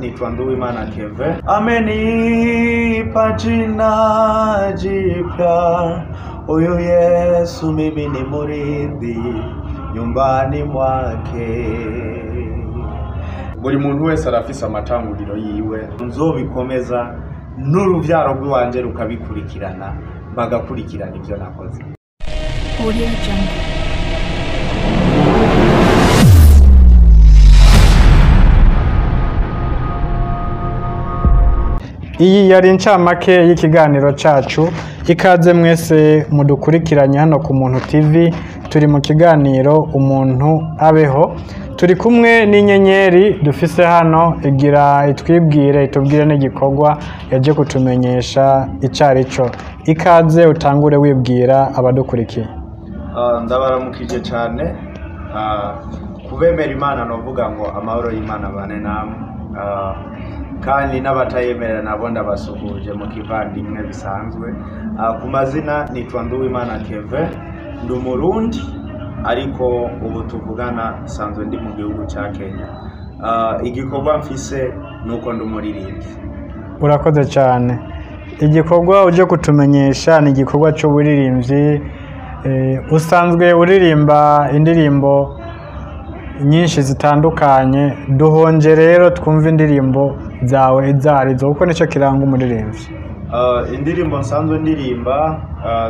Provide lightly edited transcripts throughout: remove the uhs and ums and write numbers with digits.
Naitwa Nduwimana Kevin. Amenipa jina jipya, huyu Yesu mimi ni murithi nyumbani mwake. Buri muntu wese arafise amatanguriro yiwe, nzobikomeza n'uruvyaro rw'iwanje rukabikurikirana, bagakurikirana ivyo nakoze. Audio Jungle. Iyi yari incamake y'ikiganiro cacu. Ikaze mwese mudukurikiranye hano ku Muntu TV. Turi mu kiganiro Umuntu Abeho. Turi kumwe n'inyenyeri dufise hano, igira itwibwire itubwire n'igikorwa yaje kutumenyesha icarico. Ikaze utangure wibwira abadukurikiye. Ndabaramukije cyane. Kubemera Imana novuga ngo amahoro y'Imana bane namwe. Kandi n'abatayemera nabo ndabasuhuje mu kivandimwe bisanzwe. Ku mazina nitwa Nduwimana Kevin, ndi Umurundi ariko ubu tuvugana sanzwe ndi mu gihugu cya Kenya. Igikorwa mfise nuko ndi umuririmbyi. Urakoze cyane. Igikorwa uje kutumenyesha ni igikorwa cy'uburirimbyi. Usanzwe uririmba indirimbo nyinshi zitandukanye. Duhonje rero twumva indirimbo zawe izarizo kuko nicyo kiranga umuririmbyi. Indirimbo nsanzwe ndirimba,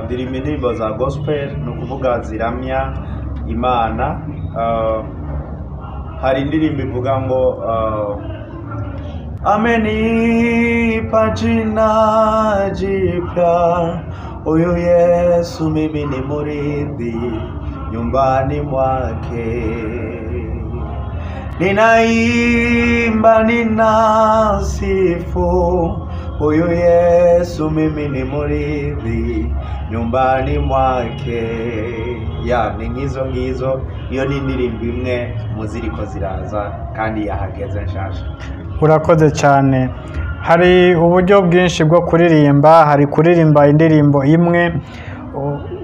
ndirimba indirimbo za gospel, no kuvuga ziramya Imana. Hari indirimbo ivuga ngo amenipa jina jipya, huyu Yesu mimi ni murithi nyumbani mwake. Ninaimba ninasifu, huyu Yesu mimi ni murithi nyumbani mwake. Ni ngizo iyo ni indirimbo imwe muziriko ziraza kandi yahageze nshasha. Urakoze cyane. Hari uburyo bwinshi bwo kuririmba. Hari kuririmba indirimbo imwe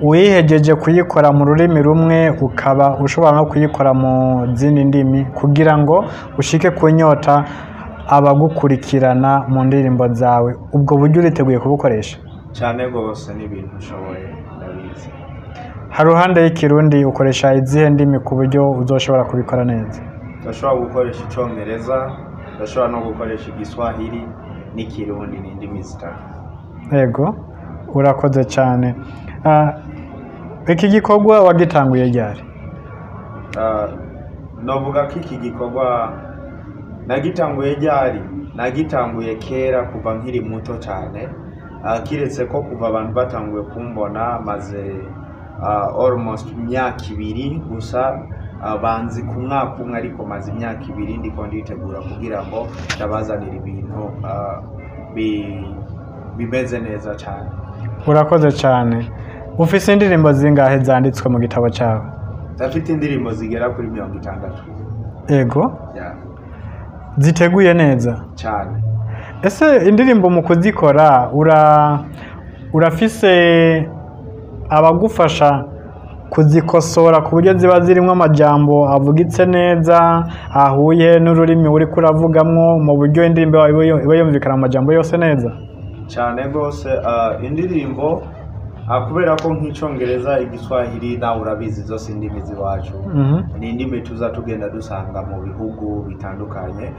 uyihejeje kuyikora mu rurimi rumwe, ukaba ushobora no kuyikora mu zindi ndimi kugira ngo ushike ku nyota abagukurikirana mu ndirimbo zawe. Ubwo buryo uriteguye kubukoresha? Cyane gose ni ibintu ushoboye ndabizi. Hari ruhande y'ikirundi ukoresha izihe ndimi ku buryo uzoshobora kubikora neza? Ndashobora gukoresha Icongereza, ndashobora no gukoresha Igiswahili n'ikirundi n'indimi zitatu. Yego, urakoze cyane. Iki gikorwa wagitanguye ryari? Novuga ko iki gikorwa nagitanguye ryari, nagitanguye kera kuva nkiri muto cyane. Kiretse ko kuva abantu batanguye kumbona maze almost imyaka 2 gusa, banzi ku mwaka umwe ariko maze imyaka 2 ndiko nditegura kugira ngo ndabazanira ibintu bimeze neza cyane. Urakoze cyane. Ufise indirimbo zingahe zanditswe mu gitabo cyawe? Ndafite indirimbo zigera kuri 60. Ego? Ziteguye neza cyane. Ese indirimbo mu kuzikora urafise abagufasha kuzikosora ku buryo ziba zirimo amajambo avugitse neza, ahuye n'ururimi uri kuravugamwo, mu buryo indirimbo iba yumvikana amajambo yose neza? Cyane gose. Indirimbo kubera ko nk'Icongereza, Igiswahili nawe urabizi zose indimi ziwacu, ni indimi tuza tugenda dusanga mu bihugu bitandukanye.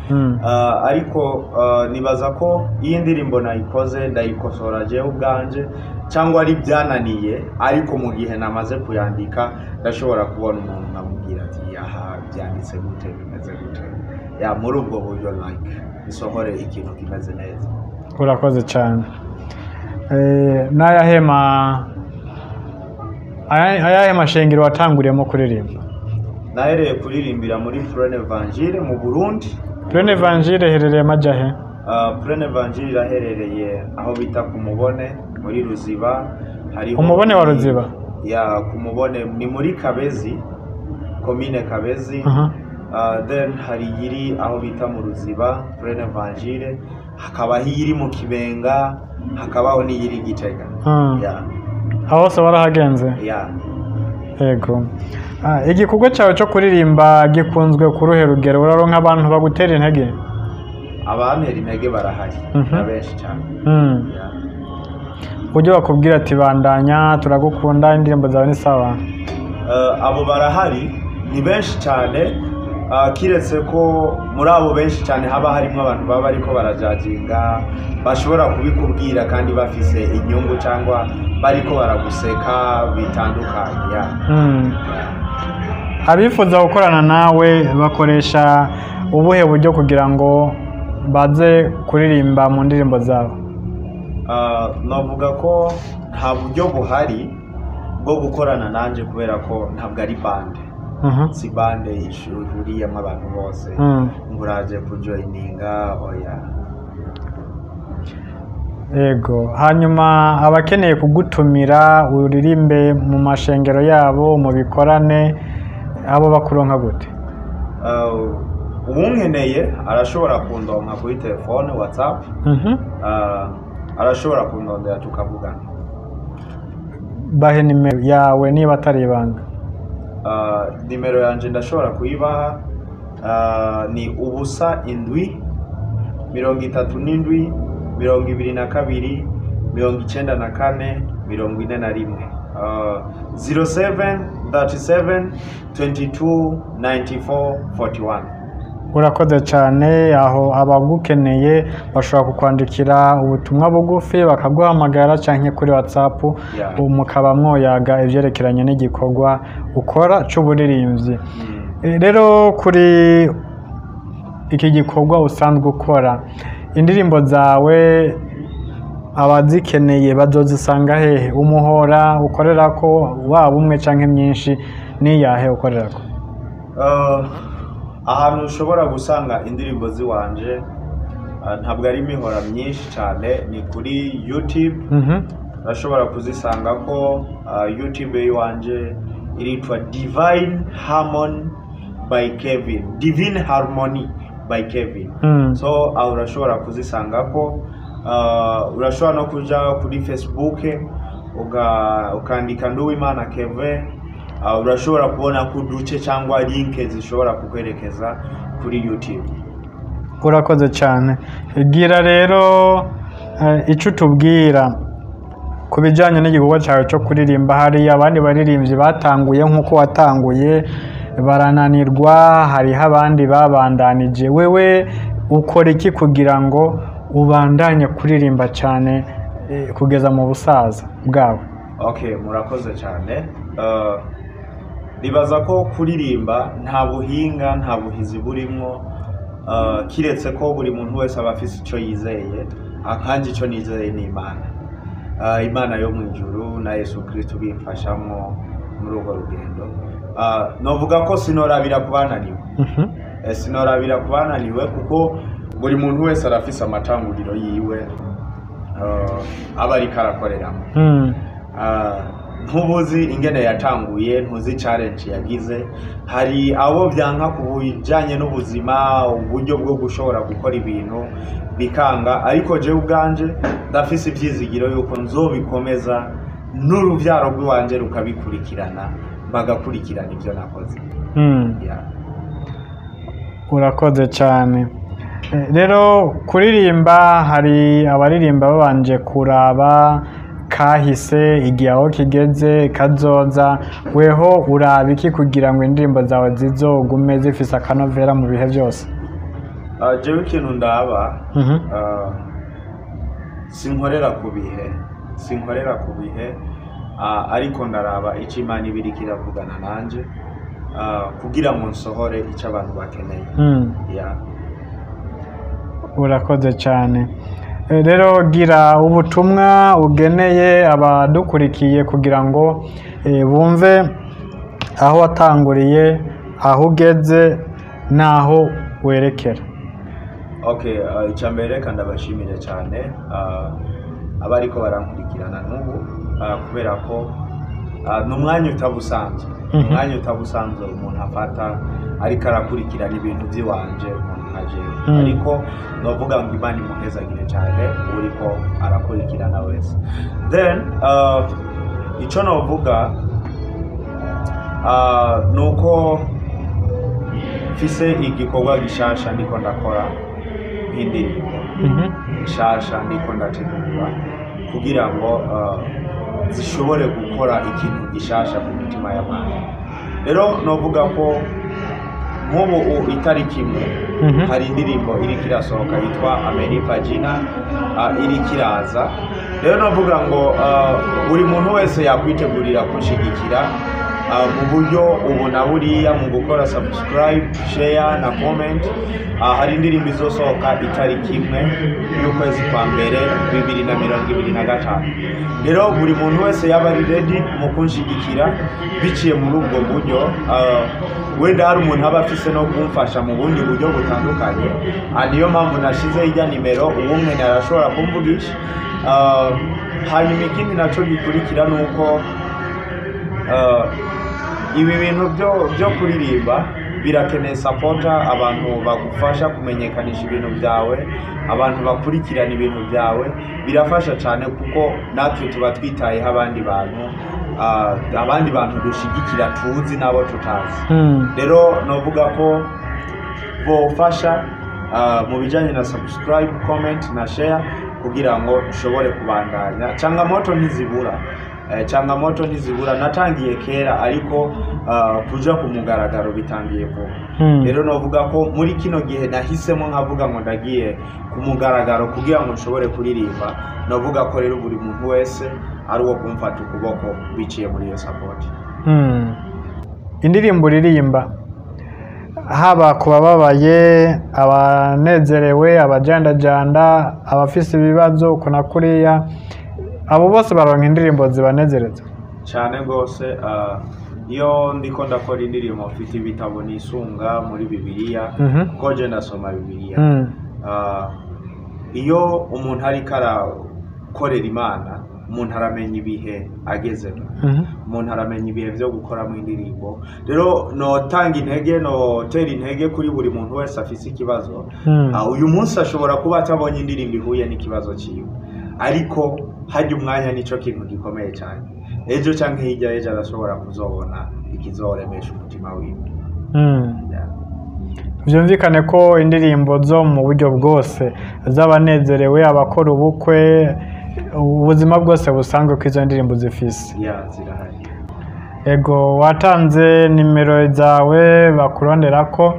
Ariko nibaza ko iyi ndirimbo nayikoze ndayikosora jewe ubwanje, cyangwa ari byananiye, ariko mu gihe namaze kuyandika ndashobora kubona umuntu nkamubwira ati aha byanditse gute, bimeze gute. Muri ubwo buryo isohore ikintu kimeze neza. Urakoze cyane. Ayahe mashengero watanguriyemo kuririmba? Nahereye kuririmbira muri Plein Evangile mu Burundi. Plein Evangile herereye majahe? Plein Evangile iraherereye aho bita ku Mubone muri Ruziba. Umubone wa Ruziba? Ku Mubone ni muri Kabezi, commune Kabezi. Then hari yiri aho bita mu Ruziba, Plein Evangile. Hakaba hiri mu Kibenga, hakabaho n'iyiri Gitega. Aho hose warahagenze? Yego. Igikorwa cyawe cyo kuririmba gikunzwe ku ruhe rugero? Uraronka abantu bagutera intege? abantera intege barahari na benshi cyane. Ujye bakubwira ati bandanya turagukunda indirimbo zawe ni sawa. Abo barahari ni benshi cyane, kiretse ko muri abo benshi cyane haba harimo abantu baba ariko barajajinga bashobora kubikubwira kandi bafise inyungu cyangwa bariko baraguseka bitandukanye. Abifuza gukorana nawe bakoresha ubuhe buryo kugira ngo baze kuririmba mu ndirimbo zawe? Navuga ko nta buryo buhari bwo gukorana nanje kubera ko ntabwo ari bande. Si bande ihuriyemo abantu bose nguraje kujoininga oya. Ego, hanyuma abakeneye kugutumira uririmbe mu mashengero yabo mu bikorane abo bakuronka gute? Uwunkeneye arashobora kundonka kuri telefone WhatsApp, arashobora kundondera tukavugana. Bahe nimero yawe niba atari ibanga. Nimero yanje ndashobora kuyibaha, ni 07 37 22 94 41 07 37 22 94 41. Urakoze cyane. Aho abagukeneye bashobora kukwandikira ubutumwa bugufi bakaguhamagara cyangwa kuri WhatsApp mukaba mwoyaga ibyerekeranye n'igikorwa ukora cy'uburirimbyi. Rero kuri iki gikorwa usanzwe ukora, indirimbo zawe abazikeneye bazozisanga hehe? Umuhora ukorera ko waba umwe cyangwa myinshi ni yahe ukorera ko? Ahantu ushobora gusanga indirimbo ziwanje ntabwo ari imihora myinshi cyane, ni kuri YouTube. Urashobora kuzisanga ko YouTube yiwanje iritwa Divine Harmony by Kevin, Divine Harmony by Kevin. So urashobora kuzisanga ko urashobora no kuja kuri Facebook ukandika Nduwimana Kevin, urashobora kubona ko uduce cyangwa link zishobora kukwerekeza kuri YouTube. Urakoze cyane. Gira rero icyo tubwira ku bijyanye n'igikorwa cyawe cyo kuririmba. Hari abandi baririmbyi batanguye nk'uko watanguye barananirwa, hariho abandi babandanije, wewe ukora iki kugira ngo ubandanye kuririmba cyane kugeza mu busaza bwawe? Okay, murakoze cyane. Nibaza ko kuririmba nta buhinga nta buhizi burimo, kiretse ko buri muntu wese aba afite icyo yizeye, akanje icyo nizeye ni Imana. Imana yo mu ijuru na Yesu Kristo bimfashamo muri urwo rugendo. Novuga ko sinorabira kubananiwe. Sinorabira kubananiwe kuko buri muntu wese arafise amatanguriro yiwe aba ari karakoreramo. Ntubuzi ingene yatanguye, ntuzi challenge yagize. Hari abo byanka ku bijanye n'ubuzima, uburyo bwo gushobora gukora ibintu bikanga, ariko je ubwanje ndafise ibyizigiro yuko nzobikomeza n'uruvyaro rw'iwanje rukabikurikirana, bagakurikirana ibyo nakoze. Urakoze cyane. Rero kuririmba, hari abaririmba babanje kuraba kahise igihe aho kigeze kazoza, weho uraba iki kugira ngo indirimbo zawe zizogume zifise akanovera mu bihe byose? Jewe ikintu ndaba, sinkorera ku bihe, ariko ndaraba icyo Imana ibiri kiravugana nanje kugira ngo nsohore icyo abantu bakeneye. Urakoze cyane. Rero gira ubutumwa ugeneye abadukurikiye kugira ngo bumve aho watanguriye, aho ugeze n'aho werekera. Okay, icyambere reka ndabashimire cyane abariko barankurikirana n'ubu, kubera ko n'umwanya utabusanzwe. Umwanya utabusanzwe umuntu afata ariko arakurikirana ibintu by'iwanje nkaje, ariko novuga ngo Imana imuhezagire cyane uriko arakurikirana wese. Then icyo novuga nuko mfise igikorwa gishasha ndiko ndakora nk'indirimbo nshasha ndiko ndategura kugira ngo zishobore gukora ikintu gishasha mu mitima y'abantu. Rero novuga ko nk'ubu itariki imwe hari indirimbo iri kirasohoka yitwa Ameripagina iri kiraza. Rero novuga ngo buri muntu wese yakwitegurira kunshigikira mu buryo ubu na buriya mu gukora subscribe, share na comment. Hari indirimbo izosohoka itariki imwe y'ukwezi kwa mbere 2025. Rero buri muntu wese yaba ari ready mu kunshigikira biciye muri ubwo buryo. Wenda hari umuntu aba afise no kumfasha mu bundi buryo butandukanye, niyo mpamvu nashize ijya nimero umwe narashobora kumvugisha. Hanyuma ikindi naco gikurikira nuko ibi bintu byo kuririmba birakeneye supporter, abantu bagufasha kumenyekanisha ibintu byawe, abantu bakurikirana ibintu byawe, birafasha cyane kuko natwe tuba twitayeho abandi bantu dushigikira tuzi nabo tutazi. Rero novuga ko bofasha mu bijanye na subscribe, comment na share kugira ngo ushobore kubandanya. Changamoto ntizibura natangiye kera ariko kuja ku mugaragaro bitangiye vuba. Rero novuga ko muri kino gihe nahisemo nkavuga ngo ndagiye ku mugaragaro kugira ngo nshobore kuririmba. Novuga ko rero buri muntu wese ari uwo kumfata ukuboko biciye muri iyo support. Indirimbo uririmba haba kubabaye, abanezerewe, abajandajanda, abafise ibibazo kuna kuriya, abo bose baronka indirimbo zibanezereza cyane gose. Iyo ndiko ndakora indirimbo mfite ibitabo nisunga muri Bibiliya kuko je ndasoma Bibiliya. Iyo umuntu ari karakorera Imana, umuntu aramenya ibihe agezemo, umuntu aramenya ibihe byo gukoramo indirimbo. Rero notanga intege, notera intege kuri buri muntu wese afise ikibazo. Uyu munsi ashobora kuba atabonye indirimbo ihuye n'ikibazo cyiwe, ariko hajya umwanya nico kintu gikomeye cyane. Ejo canke hirya ejo arashobora kuzobona ikizoremesha umutima wiwe. Byumvikane ko indirimbo zo mu buryo bwose z'abanezerewe, abakora ubukwe, ubuzima bwose busanzwe ko izo ndirimbo zifise. Zirahari. Ego, watanze nimero zawe bakurondera ko.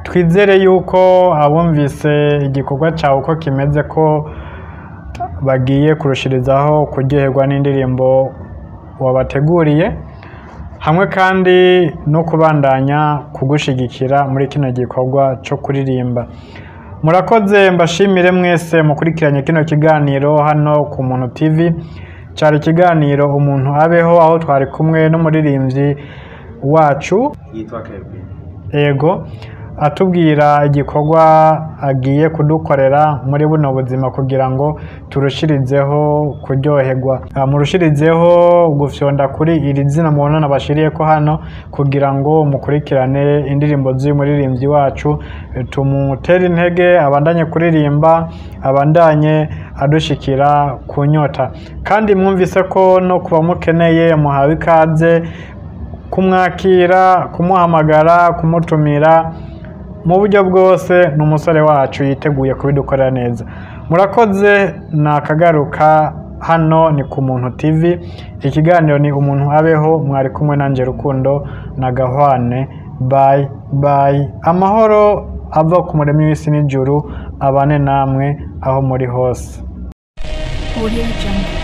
Twizere yuko abumvise igikorwa cyawe uko kimeze ko bagiye kurushirizaho kuryoherwa n'indirimbo wabateguriye, hamwe kandi no kubandanya kugushigikira muri kino gikorwa cyo kuririmba. Murakoze, mbashimire mwese mukurikiranye kino kiganiro hano ku Muntu TV. Cyari ikiganiro Umuntu Abeho, aho twari kumwe n'umuririmbyi wacu yitwa Kevin. Ego, atubwira igikorwa agiye kudukorera muri buno buzima kugira ngo turushirizeho kuryoherwa, murushirizeho gufyonda kuri iri zina mubona nabashiriye ko hano kugira ngo mukurikirane indirimbo z'uyu muririmbyi wacu, tumutere intege abandanye kuririmba, abandanye adushikira ku nyota. Kandi mwumvise ko no kuba mukeneye muhawe ikaze kumwakira, kumuhamagara, kumutumira mu buryo bwose. N'umusore wacu yiteguye kubidukorera neza. Murakoze, nakagaruka hano ni ku Muntu TV. Ikiganiro ni Umuntu Abeho, mwari kumwe nanje Rukundo na Gahwane. Bye bye. Amahoro ava ku Muremyi w'isi n'ijuru abane namwe aho muri hose. Audio Jungle.